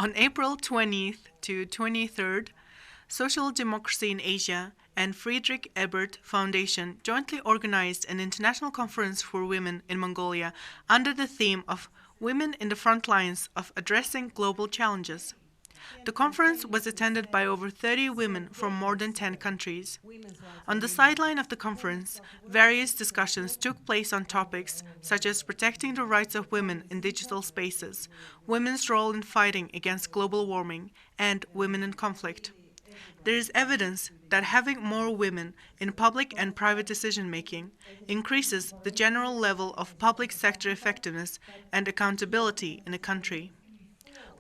On April 20th to 23rd, Social Democracy in Asia and Friedrich Ebert Foundation jointly organized an international conference for women in Mongolia under the theme of Women in the Frontlines of Addressing Global Challenges. The conference was attended by over 30 women from more than 10 countries. On the sideline of the conference, various discussions took place on topics such as protecting the rights of women in digital spaces, women's role in fighting against global warming, and women in conflict. There is evidence that having more women in public and private decision-making increases the general level of public sector effectiveness and accountability in a country.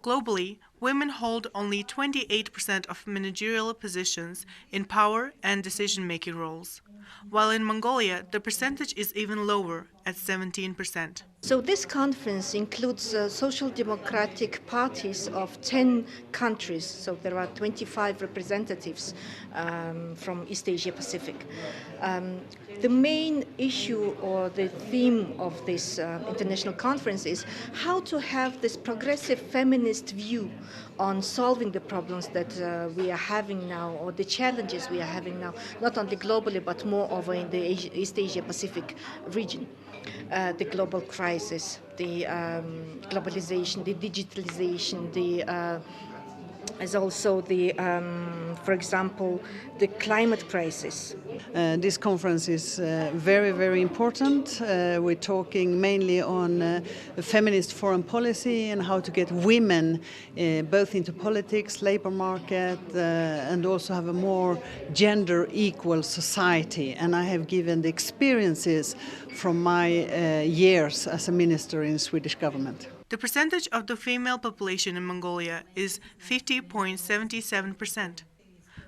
Globally, women hold only 28% of managerial positions in power and decision-making roles, while in Mongolia the percentage is even lower at 17%. So this conference includes social democratic parties of 10 countries. So there are 25 representatives from East Asia Pacific. The main issue or the theme of this international conference is how to have this progressive feminist view on solving the problems that we are having now, or the challenges we are having now, not only globally but more over in the East Asia Pacific region. The global crisis, the globalization, the digitalization, as also the, for example, the climate crisis. This conference is very, very important. We're talking mainly on feminist foreign policy and how to get women both into politics, labor market, and also have a more gender equal society. And I have given the experiences from my years as a minister in the Swedish government. The percentage of the female population in Mongolia is 50.77%.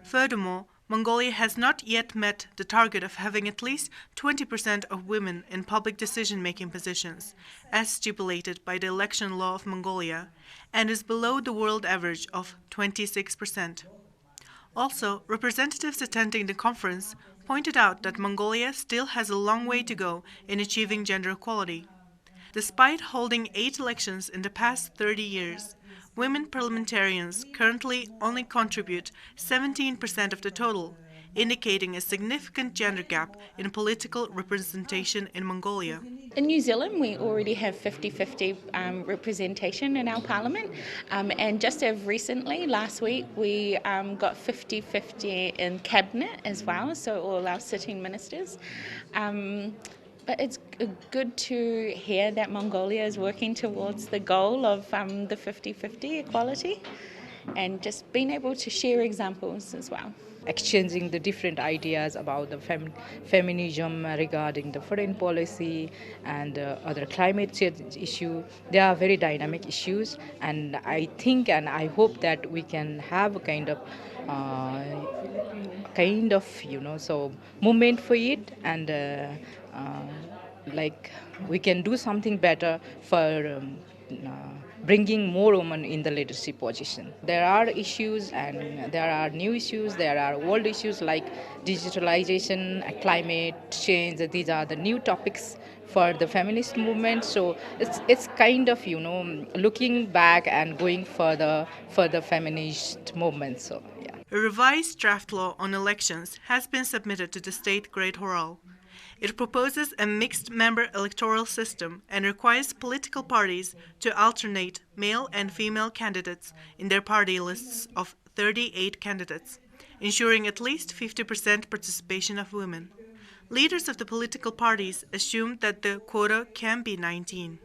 Furthermore, Mongolia has not yet met the target of having at least 20% of women in public decision-making positions, as stipulated by the election law of Mongolia, and is below the world average of 26%. Also, representatives attending the conference pointed out that Mongolia still has a long way to go in achieving gender equality. Despite holding 8 elections in the past 30 years, women parliamentarians currently only contribute 17% of the total, indicating a significant gender gap in political representation in Mongolia. In New Zealand, we already have 50-50 representation in our parliament, and just as recently, last week, we got 50-50 in cabinet as well, so all our sitting ministers. But it's good to hear that Mongolia is working towards the goal of the 50-50 equality, and just being able to share examples as well. Exchanging the different ideas about the feminism regarding the foreign policy and other climate change issue. They are very dynamic issues, and I think and I hope that we can have a kind of so movement for it, and like we can do something better for bringing more women in the leadership position. There are issues, and there are new issues, there are old issues like digitalization, climate change. These are the new topics for the feminist movement. So it's kind of, looking back and going further for the feminist movement. So, yeah. A revised draft law on elections has been submitted to the state Great Horal. It proposes a mixed-member electoral system and requires political parties to alternate male and female candidates in their party lists of 38 candidates, ensuring at least 50% participation of women. Leaders of the political parties assumed that the quota can be 19.